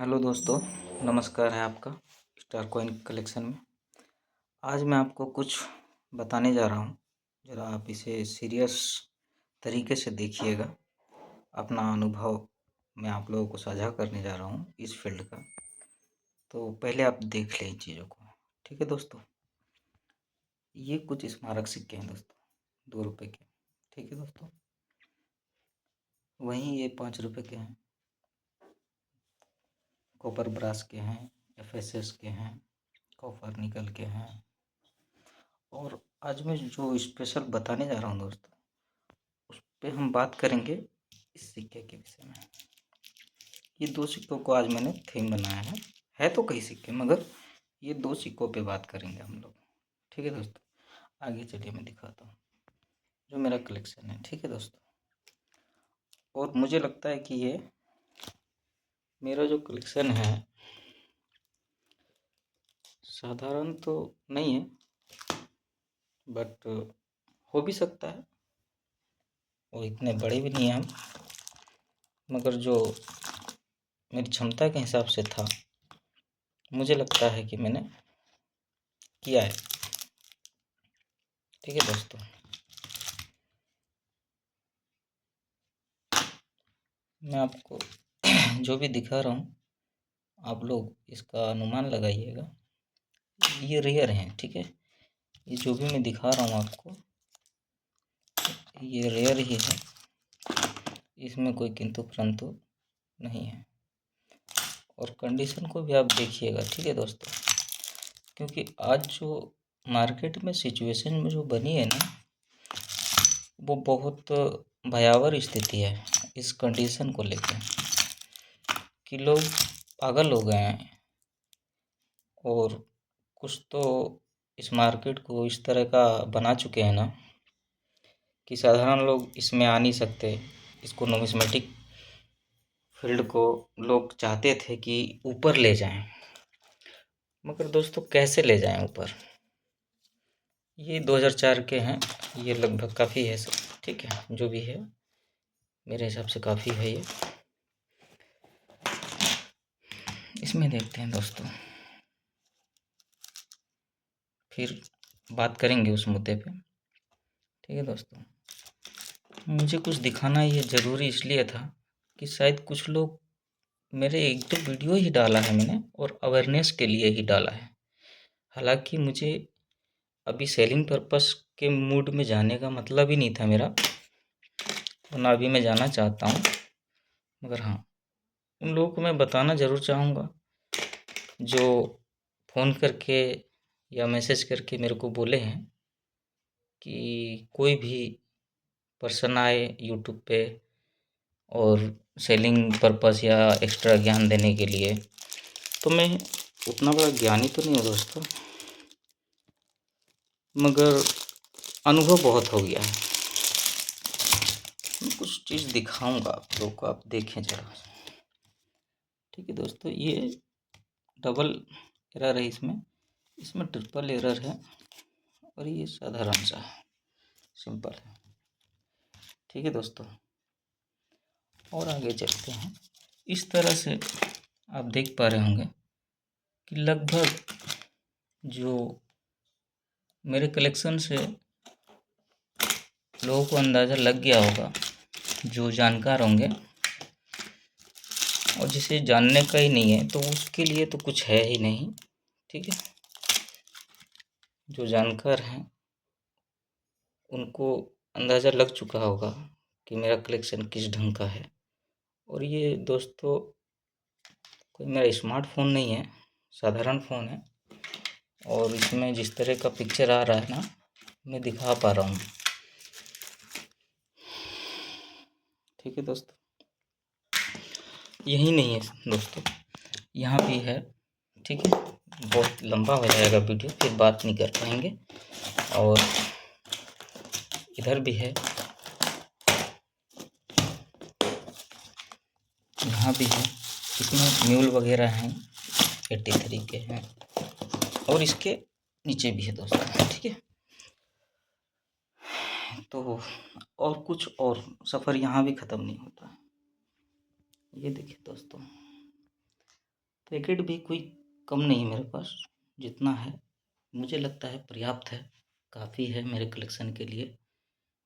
Hello दोस्तों, नमस्कार है आपका स्टार कॉइन कलेक्शन में। आज मैं आपको कुछ बताने जा रहा हूँ। ज़रा आप इसे सीरियस तरीके से देखिएगा। अपना अनुभव मैं आप लोगों को साझा करने जा रहा हूँ इस फील्ड का। तो पहले आप देख लें इन चीज़ों को। ठीक है दोस्तों, ये कुछ स्मारक सिक्के हैं दोस्तों, 2 रुपये के। ठीक है दोस्तों, वहीं ये 5 रुपये के हैं, कॉपर ब्रास के हैं, FSS के हैं, कॉपर निकल के हैं। और आज मैं जो स्पेशल बताने जा रहा हूँ दोस्तों, उस पे हम बात करेंगे इस सिक्के के विषय में। ये 2 सिक्कों को आज मैंने थीम बनाया है तो कई सिक्के, मगर ये 2 सिक्कों पे बात करेंगे हम लोग। ठीक है दोस्तों, आगे चलिए मैं दिखाता हूँ जो मेरा कलेक्शन है। ठीक है दोस्तों, और मुझे लगता है कि ये मेरा जो कलेक्शन है साधारण तो नहीं है, बट हो भी सकता है, वो इतने बड़े भी नहीं हैं हम, मगर जो मेरी क्षमता के हिसाब से था, मुझे लगता है कि मैंने किया है। ठीक है दोस्तों, मैं आपको जो भी दिखा रहा हूँ आप लोग इसका अनुमान लगाइएगा। ये रेयर हैं, ठीक है। ये जो भी मैं दिखा रहा हूँ आपको, ये रेयर ही है, इसमें कोई किंतु परंतु नहीं है। और कंडीशन को भी आप देखिएगा। ठीक है दोस्तों, क्योंकि आज जो मार्केट में सिचुएशन में जो बनी है ना, वो बहुत भयावह स्थिति है इस कंडीशन को लेकर कि लोग पागल हो गए हैं। और कुछ तो इस मार्केट को इस तरह का बना चुके हैं ना कि साधारण लोग इसमें आ नहीं सकते। इसको नुमिस्मेटिक फील्ड को लोग चाहते थे कि ऊपर ले जाएं, मगर दोस्तों कैसे ले जाएं ऊपर। ये 2004 के हैं, ये लगभग काफ़ी है सब। ठीक है, जो भी है मेरे हिसाब से काफ़ी है ये। इसमें देखते हैं दोस्तों, फिर बात करेंगे उस मुद्दे पे। ठीक है दोस्तों, मुझे कुछ दिखाना ये ज़रूरी इसलिए था कि शायद कुछ लोग, मेरे 1-2 वीडियो ही डाला है मैंने और अवेयरनेस के लिए ही डाला है। हालांकि मुझे अभी सेलिंग पर्पस के मूड में जाने का मतलब ही नहीं था मेरा, वरना अभी मैं जाना चाहता हूँ। मगर हाँ, उन लोगों को मैं बताना ज़रूर चाहूँगा जो फ़ोन करके या मैसेज करके मेरे को बोले हैं कि कोई भी पर्सन आए यूट्यूब पे और सेलिंग पर्पस या एक्स्ट्रा ज्ञान देने के लिए। तो मैं उतना बड़ा ज्ञानी तो नहीं हूँ दोस्तों, मगर अनुभव बहुत हो गया है। मैं कुछ चीज़ दिखाऊंगा आप लोगों को, आप देखें ज़रा। ठीक है दोस्तों, ये डबल एरर है, इसमें ट्रिपल एरर है, और ये साधारण सा है, सिंपल है। ठीक है दोस्तों, और आगे चलते हैं। इस तरह से आप देख पा रहे होंगे कि लगभग जो मेरे कलेक्शन से लोगों को अंदाज़ा लग गया होगा, जो जानकार होंगे, और जिसे जानने का ही नहीं है तो उसके लिए तो कुछ है ही नहीं। ठीक है, जो जानकार हैं उनको अंदाज़ा लग चुका होगा कि मेरा कलेक्शन किस ढंग का है। और ये दोस्तों कोई मेरा स्मार्टफोन नहीं है, साधारण फ़ोन है, और इसमें जिस तरह का पिक्चर आ रहा है ना, मैं दिखा पा रहा हूँ। ठीक है दोस्तों, यही नहीं है दोस्तों, यहाँ भी है। ठीक है, बहुत लंबा हो जाएगा वीडियो, फिर बात नहीं कर पाएंगे। और इधर भी है, यहाँ भी है। इसमें म्यूल वगैरह हैं, 83 के हैं, और इसके नीचे भी है दोस्तों। ठीक है, तो और कुछ और सफ़र यहाँ भी ख़त्म नहीं होता। ये देखिए दोस्तों, पैकेट भी कोई कम नहीं है मेरे पास, जितना है मुझे लगता है पर्याप्त है, काफ़ी है मेरे कलेक्शन के लिए।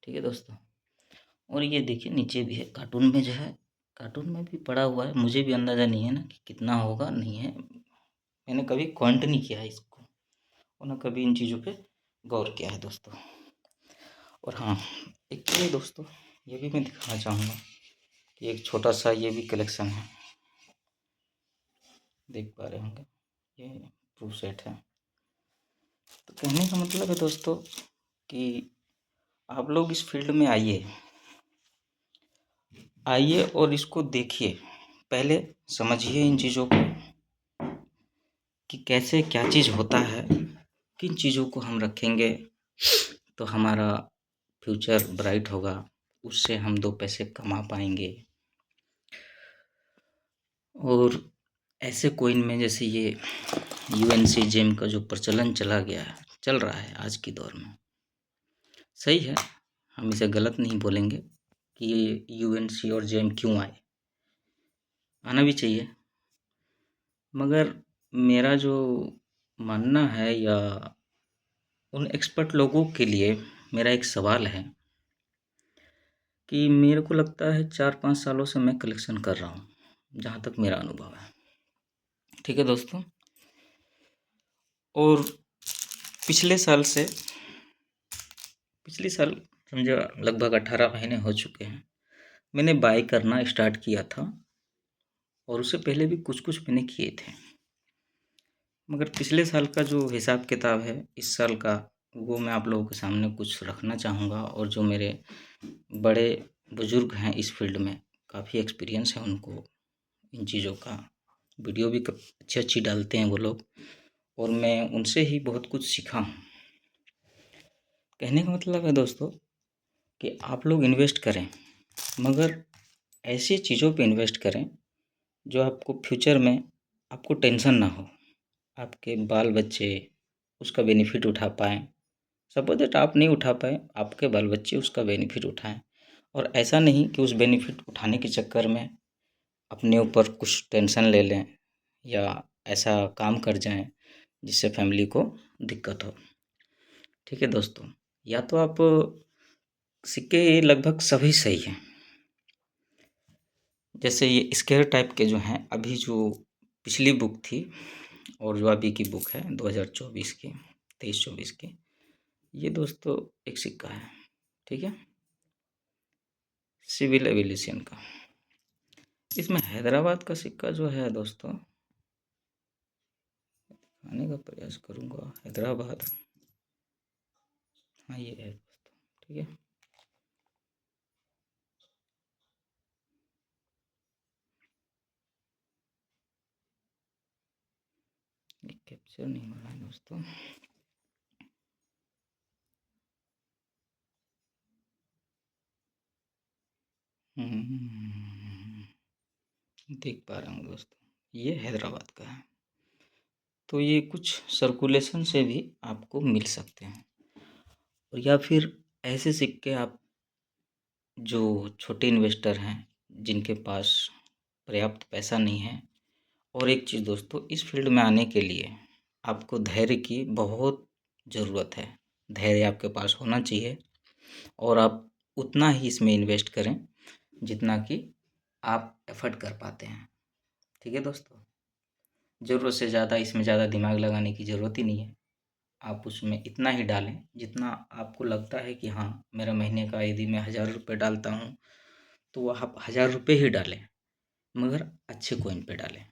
ठीक है दोस्तों। और ये देखिए नीचे भी है, कार्टून में जो है, कार्टून में भी पड़ा हुआ है, मुझे भी अंदाज़ा नहीं है ना कि कितना होगा, नहीं है, मैंने कभी काउंट नहीं किया है इसको, और ना कभी इन चीज़ों पे गौर किया है दोस्तों। और हाँ, एक ये दोस्तों, ये भी मैं दिखाना चाहूँगा कि एक छोटा सा ये भी कलेक्शन है, देख पा रहे होंगे, ये प्रूफ सेट है। तो कहने का मतलब है दोस्तों कि आप लोग इस फील्ड में आइए, आइए और इसको देखिए, पहले समझिए इन चीज़ों को कि कैसे क्या चीज़ होता है, किन चीज़ों को हम रखेंगे तो हमारा फ्यूचर ब्राइट होगा, उससे हम दो पैसे कमा पाएंगे। और ऐसे कोइन में जैसे ये यूएनसी जेम का जो प्रचलन चला गया है, चल रहा है आज की दौर में, सही है, हम इसे गलत नहीं बोलेंगे कि ये यूएनसी और जेम क्यों आए, आना भी चाहिए, मगर मेरा जो मानना है या उन एक्सपर्ट लोगों के लिए मेरा एक सवाल है कि मेरे को लगता है 4-5 सालों से मैं कलेक्शन कर रहा हूँ, जहाँ तक मेरा अनुभव है। ठीक है दोस्तों। और पिछले साल समझो लगभग 18 महीने हो चुके हैं मैंने बाय करना स्टार्ट किया था, और उससे पहले भी कुछ कुछ मैंने किए थे, मगर पिछले साल का जो हिसाब किताब है इस साल का, वो मैं आप लोगों के सामने कुछ रखना चाहूँगा। और जो मेरे बड़े बुजुर्ग हैं इस फील्ड में, काफ़ी एक्सपीरियंस है उनको इन चीज़ों का, वीडियो भी अच्छी अच्छी डालते हैं वो लोग, और मैं उनसे ही बहुत कुछ सीखा हूँ। कहने का मतलब है दोस्तों कि आप लोग इन्वेस्ट करें, मगर ऐसी चीज़ों पे इन्वेस्ट करें जो आपको फ्यूचर में आपको टेंशन ना हो, आपके बाल बच्चे उसका बेनिफिट उठा पाएँ। सपोज दैट आप नहीं उठा पाए, आपके बाल बच्चे उसका बेनिफिट उठाएं। और ऐसा नहीं कि उस बेनिफिट उठाने के चक्कर में अपने ऊपर कुछ टेंशन ले लें या ऐसा काम कर जाएं जिससे फैमिली को दिक्कत हो। ठीक है दोस्तों। या तो आप सिक्के लगभग सभी सही हैं, जैसे ये स्क्वायर टाइप के जो हैं, अभी जो पिछली बुक थी और जो अभी की बुक है 2024 की, 23-24 की, ये दोस्तों एक सिक्का है। ठीक है, सिविल एविलिशन का। इसमें हैदराबाद का सिक्का जो है दोस्तों, दिखाने का प्रयास करूंगा, हैदराबाद, हाँ ये है दोस्तों। ठीक है, ये कैप्चर नहीं हो रहा है दोस्तों। देख पा रहा हूँ दोस्तों, ये हैदराबाद का है। तो ये कुछ सर्कुलेशन से भी आपको मिल सकते हैं, और या फिर ऐसे सिक्के आप जो छोटे इन्वेस्टर हैं जिनके पास पर्याप्त पैसा नहीं है। और एक चीज़ दोस्तों, इस फील्ड में आने के लिए आपको धैर्य की बहुत ज़रूरत है, धैर्य आपके पास होना चाहिए, और आप उतना ही इसमें इन्वेस्ट करें जितना कि आप एफर्ट कर पाते हैं। ठीक है दोस्तों, ज़रूरत से ज़्यादा इसमें ज़्यादा दिमाग लगाने की ज़रूरत ही नहीं है। आप उसमें इतना ही डालें जितना आपको लगता है कि हाँ, मेरा महीने का यदि मैं 1000 रुपये डालता हूँ तो वह आप 1000 रुपये ही डालें, मगर अच्छे कॉइन पे डालें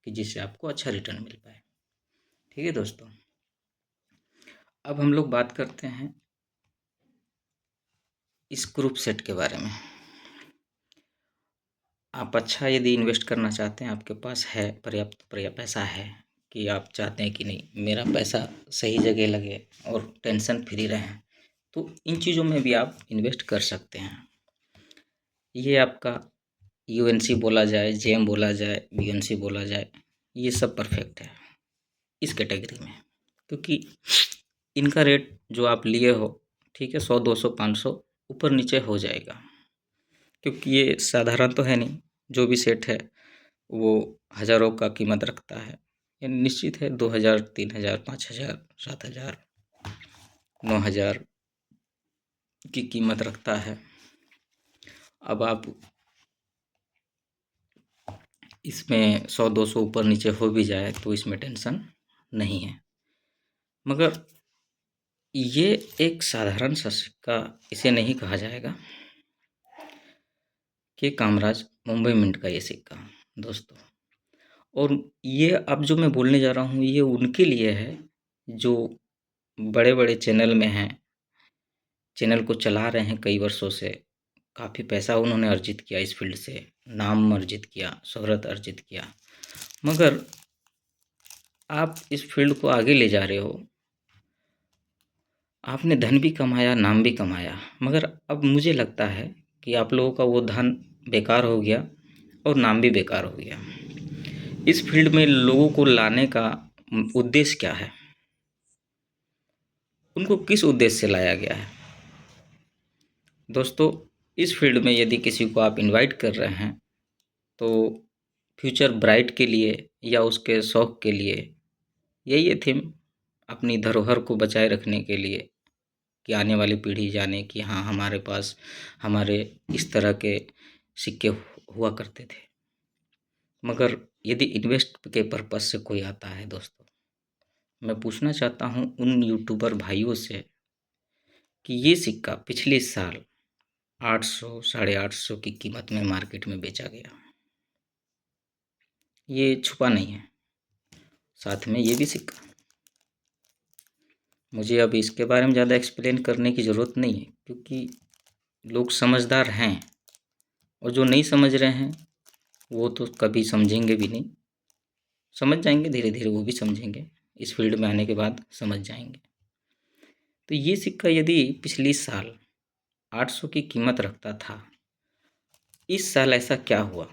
कि जिससे आपको अच्छा रिटर्न मिल पाए। ठीक है दोस्तों। अब हम लोग बात करते हैं इस ग्रुप सेट के बारे में। आप अच्छा यदि इन्वेस्ट करना चाहते हैं, आपके पास है पर्याप्त पैसा है कि आप चाहते हैं कि नहीं मेरा पैसा सही जगह लगे और टेंशन फ्री रहें, तो इन चीज़ों में भी आप इन्वेस्ट कर सकते हैं। ये आपका यूएनसी बोला जाए, जेएम बोला जाए, बीएनसी बोला जाए, ये सब परफेक्ट है इस कैटेगरी में, क्योंकि इनका रेट जो आप लिए हो, ठीक है, 100, 200, 500 ऊपर नीचे हो जाएगा, क्योंकि ये साधारण तो है नहीं, जो भी सेट है वो हज़ारों का कीमत रखता है, यानी निश्चित है 2000, 3000, 5000, 7000, 9000 की कीमत रखता है। अब आप इसमें 100-200 ऊपर नीचे हो भी जाए तो इसमें टेंशन नहीं है। मगर ये एक साधारण सा सिक्का इसे नहीं कहा जाएगा कि कामराज मुंबई मिंट का ये सिक्का दोस्तों। और ये अब जो मैं बोलने जा रहा हूँ ये उनके लिए है जो बड़े बड़े चैनल में हैं, चैनल को चला रहे हैं कई वर्षों से, काफ़ी पैसा उन्होंने अर्जित किया इस फील्ड से, नाम अर्जित किया, शोहरत अर्जित किया। मगर आप इस फील्ड को आगे ले जा रहे हो, आपने धन भी कमाया, नाम भी कमाया, मगर अब मुझे लगता है कि आप लोगों का वो धन बेकार हो गया और नाम भी बेकार हो गया। इस फील्ड में लोगों को लाने का उद्देश्य क्या है? उनको किस उद्देश्य से लाया गया है? दोस्तों, इस फील्ड में यदि किसी को आप इनवाइट कर रहे हैं तो फ्यूचर ब्राइट के लिए या उसके शौक़ के लिए, यही है थीम, अपनी धरोहर को बचाए रखने के लिए कि आने वाली पीढ़ी जाने कि हाँ हमारे पास हमारे इस तरह के सिक्के हुआ करते थे। मगर यदि इन्वेस्ट के पर्पज़ से कोई आता है दोस्तों, मैं पूछना चाहता हूँ उन यूट्यूबर भाइयों से कि ये सिक्का पिछले साल 800, 850 की कीमत में मार्केट में बेचा गया। ये छुपा नहीं है। साथ में ये भी सिक्का, मुझे अब इसके बारे में ज़्यादा एक्सप्लेन करने की ज़रूरत नहीं है क्योंकि लोग समझदार हैं और जो नहीं समझ रहे हैं वो तो कभी समझेंगे भी नहीं। समझ जाएंगे, धीरे धीरे वो भी समझेंगे, इस फील्ड में आने के बाद समझ जाएंगे। तो ये सिक्का यदि पिछली साल 800 की कीमत रखता था, इस साल ऐसा क्या हुआ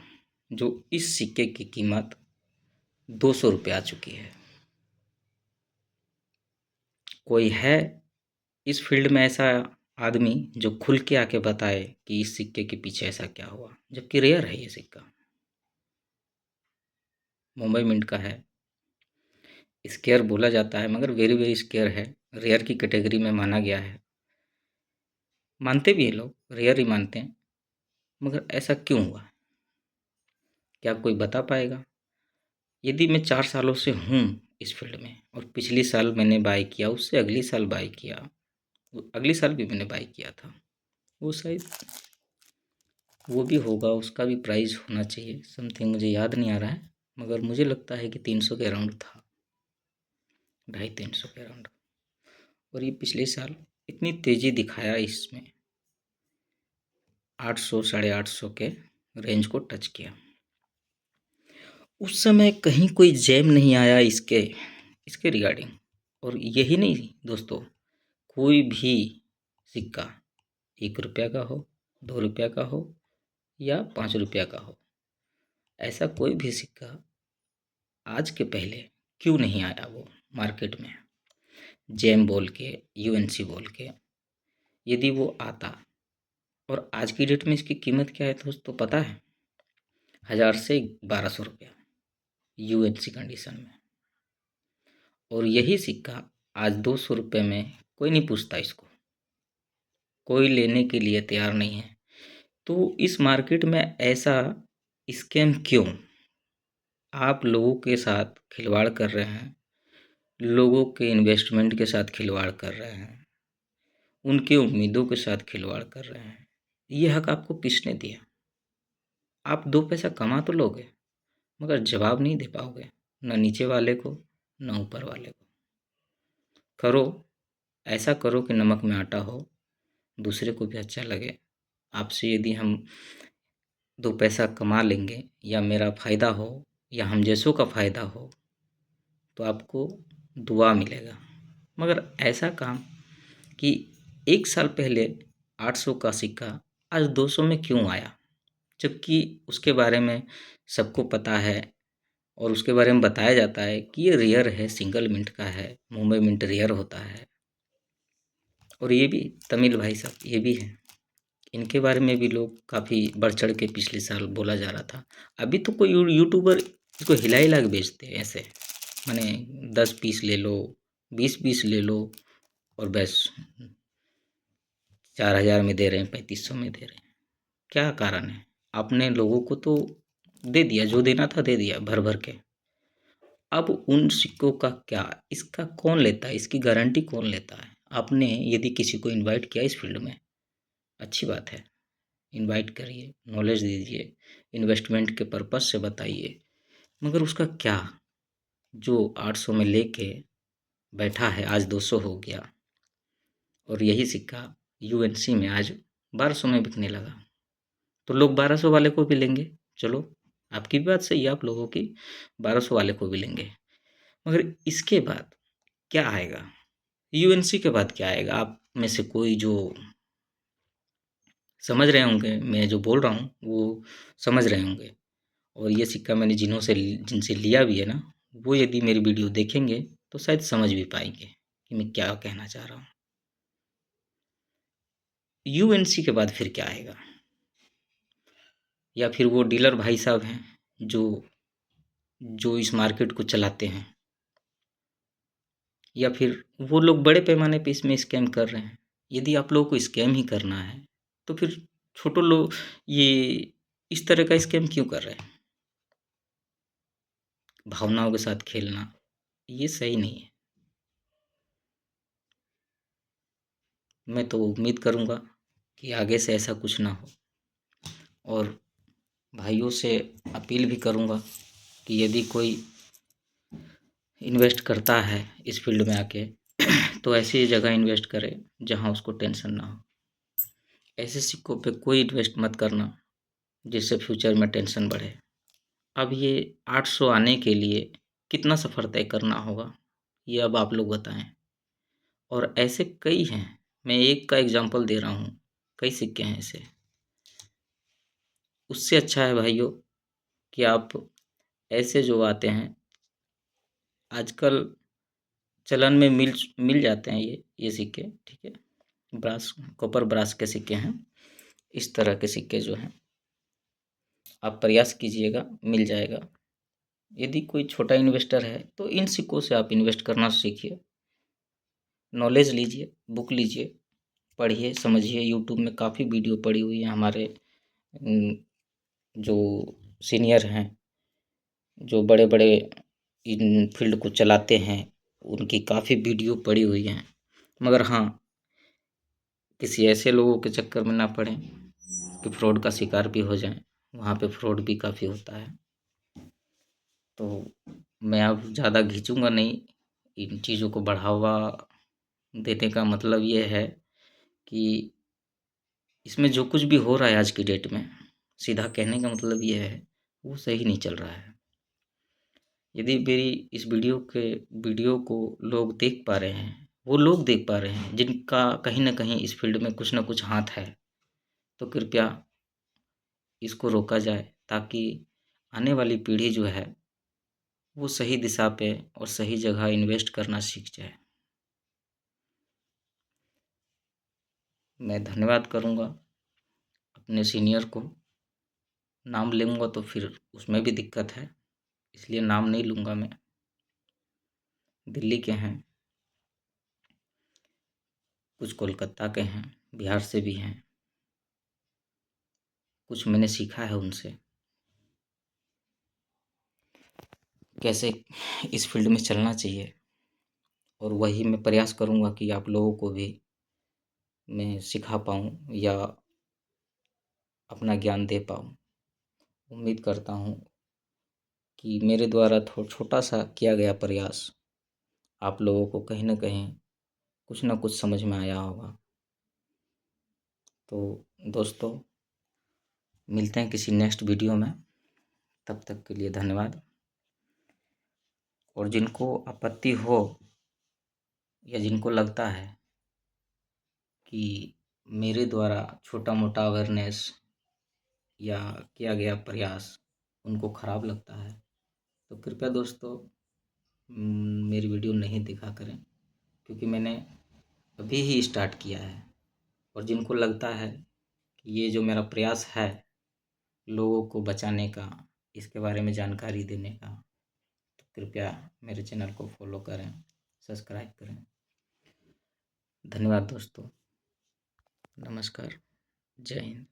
जो इस सिक्के की कीमत 200 रुपये आ चुकी है? कोई है इस फील्ड में ऐसा आदमी जो खुल के आके बताए कि इस सिक्के के पीछे ऐसा क्या हुआ? जबकि रेयर है ये सिक्का, मुंबई मिंट का है, स्केयर बोला जाता है मगर वेरी वेरी स्केयर है, रेयर की कैटेगरी में माना गया है। मानते भी हैं लोग, रेयर ही मानते हैं, मगर ऐसा क्यों हुआ? क्या कोई बता पाएगा? यदि मैं 4 सालों से हूँ इस फील्ड में और पिछली साल मैंने बाय किया, उससे अगली साल बाय किया, अगली साल भी मैंने बाय किया था, वो शायद वो भी होगा, उसका भी प्राइस होना चाहिए समथिंग, मुझे याद नहीं आ रहा है, मगर मुझे लगता है कि 300 के अराउंड था, 250-300 के अराउंड। और ये पिछले साल इतनी तेज़ी दिखाया इसमें, 800, 850 के रेंज को टच किया। उस समय कहीं कोई जैम नहीं आया इसके रिगार्डिंग। और यही नहीं दोस्तों, कोई भी सिक्का 1 रुपया का हो, 2 रुपया का हो या 5 रुपया का हो, ऐसा कोई भी सिक्का आज के पहले क्यों नहीं आया वो मार्केट में जैम बोल के, यूएनसी बोल के? यदि वो आता, और आज की डेट में इसकी कीमत क्या है दोस्तों पता है? 1000 से 1200 रुपया यूएनसी कंडीशन में। और यही सिक्का आज 200 रुपये में कोई नहीं पूछता इसको, कोई लेने के लिए तैयार नहीं है। तो इस मार्केट में ऐसा स्कैम क्यों? आप लोगों के साथ खिलवाड़ कर रहे हैं, लोगों के इन्वेस्टमेंट के साथ खिलवाड़ कर रहे हैं, उनकी उम्मीदों के साथ खिलवाड़ कर रहे हैं। ये हक आपको किसने दिया? आप 2 पैसा कमा तो लोगे मगर जवाब नहीं दे पाओगे, न नीचे वाले को न ऊपर वाले को। करो, ऐसा करो कि नमक में आटा हो, दूसरे को भी अच्छा लगे। आपसे यदि हम 2 पैसा कमा लेंगे या मेरा फ़ायदा हो या हम जैसों का फ़ायदा हो तो आपको दुआ मिलेगा। मगर ऐसा काम कि 1 साल पहले 800 का सिक्का आज 200 में क्यों आया? जबकि उसके बारे में सबको पता है और उसके बारे में बताया जाता है कि ये रेयर है, सिंगल मिंट का है, मुंबई मिंट रेयर होता है। और ये भी तमिल भाई साहब ये भी है इनके बारे में भी लोग काफ़ी बढ़ चढ़ के पिछले साल बोला जा रहा था। अभी तो कोई यूट्यूबर इसको हिला के बेचते हैं ऐसे, माने 10 पीस ले लो, 20 पीस ले लो और बस 4000 में दे रहे हैं, 3500 में दे रहे हैं। क्या कारण है? आपने लोगों को तो दे दिया, जो देना था दे दिया भर भर के। अब उन सिक्कों का क्या, इसका कौन लेता है, इसकी गारंटी कौन लेता है? आपने यदि किसी को इनवाइट किया इस फील्ड में, अच्छी बात है, इनवाइट करिए, नॉलेज दीजिए, इन्वेस्टमेंट के पर्पज़ से बताइए, मगर उसका क्या? जो 800 में लेके बैठा है, आज 200 हो गया और यही सिक्का यूएनसी में आज 1200 में बिकने लगा, तो लोग 1200 वाले को भी लेंगे। चलो, आपकी भी बात सही है, आप लोगों की 1200 वाले को भी लेंगे, मगर इसके बाद क्या आएगा? यूएनसी के बाद क्या आएगा? आप में से कोई जो समझ रहे होंगे, मैं जो बोल रहा हूँ वो समझ रहे होंगे, और ये सिक्का मैंने जिनसे लिया भी है ना, वो यदि मेरी वीडियो देखेंगे तो शायद समझ भी पाएंगे कि मैं क्या कहना चाह रहा हूँ। यूएनसी के बाद फिर क्या आएगा? या फिर वो डीलर भाई साहब हैं जो जो इस मार्केट को चलाते हैं, या फिर वो लोग बड़े पैमाने पे इसमें स्कैम कर रहे हैं? यदि आप लोगों को स्कैम ही करना है तो फिर छोटे लोग ये इस तरह का स्कैम क्यों कर रहे हैं? भावनाओं के साथ खेलना ये सही नहीं है। मैं तो उम्मीद करूँगा कि आगे से ऐसा कुछ ना हो, और भाइयों से अपील भी करूँगा कि यदि कोई इन्वेस्ट करता है इस फील्ड में आके तो ऐसी जगह इन्वेस्ट करे जहाँ उसको टेंशन ना हो। ऐसे सिक्कों पे कोई इन्वेस्ट मत करना जिससे फ्यूचर में टेंशन बढ़े। अब ये 800 आने के लिए कितना सफ़र तय करना होगा, ये अब आप लोग बताएं। और ऐसे कई हैं, मैं एक का एग्जांपल दे रहा हूँ, कई सिक्के हैं ऐसे। उससे अच्छा है भाइयों कि आप ऐसे जो आते हैं आजकल चलन में मिल मिल जाते हैं, ये सिक्के, ठीक है, ब्रास, कॉपर ब्रास के सिक्के हैं। इस तरह के सिक्के जो हैं आप प्रयास कीजिएगा, मिल जाएगा। यदि कोई छोटा इन्वेस्टर है तो इन सिक्कों से आप इन्वेस्ट करना सीखिए, नॉलेज लीजिए, बुक लीजिए, पढ़िए, समझिए। यूट्यूब में काफ़ी वीडियो पड़ी हुई है, हमारे जो सीनियर हैं, जो बड़े बड़े इन फील्ड को चलाते हैं, उनकी काफ़ी वीडियो पड़ी हुई हैं। मगर हाँ, किसी ऐसे लोगों के चक्कर में ना पड़ें कि फ्रॉड का शिकार भी हो जाएं, वहाँ पे फ्रॉड भी काफ़ी होता है। तो मैं अब ज़्यादा खींचूँगा नहीं, इन चीज़ों को बढ़ावा देने का मतलब ये है कि इसमें जो कुछ भी हो रहा है आज की डेट में, सीधा कहने का मतलब ये है, वो सही नहीं चल रहा है। यदि मेरी इस वीडियो को लोग देख पा रहे हैं, वो लोग देख पा रहे हैं जिनका कहीं न कहीं इस फ़ील्ड में कुछ न कुछ हाथ है, तो कृपया इसको रोका जाए ताकि आने वाली पीढ़ी जो है, वो सही दिशा पे और सही जगह इन्वेस्ट करना सीख जाए। मैं धन्यवाद करूँगा अपने सीनियर को, नाम लूँगा तो फिर उसमें भी दिक्कत है, इसलिए नाम नहीं लूँगा मैं। दिल्ली के हैं, कुछ कोलकाता के हैं, बिहार से भी हैं, कुछ मैंने सीखा है उनसे, कैसे इस फील्ड में चलना चाहिए, और वही मैं प्रयास करूँगा कि आप लोगों को भी मैं सिखा पाऊँ या अपना ज्ञान दे पाऊँ। उम्मीद करता हूँ कि मेरे द्वारा छोटा-सा किया गया प्रयास आप लोगों को कहीं न कहीं कुछ न कुछ समझ में आया होगा। तो दोस्तों, मिलते हैं किसी नेक्स्ट वीडियो में, तब तक के लिए धन्यवाद। और जिनको आपत्ति हो या जिनको लगता है कि मेरे द्वारा छोटा-मोटा अवेयरनेस या किया गया प्रयास उनको ख़राब लगता है, तो कृपया दोस्तों मेरी वीडियो नहीं देखा करें, क्योंकि मैंने अभी ही स्टार्ट किया है। और जिनको लगता है कि ये जो मेरा प्रयास है लोगों को बचाने का, इसके बारे में जानकारी देने का, तो कृपया मेरे चैनल को फॉलो करें, सब्सक्राइब करें। धन्यवाद दोस्तों। नमस्कार। जय हिंद।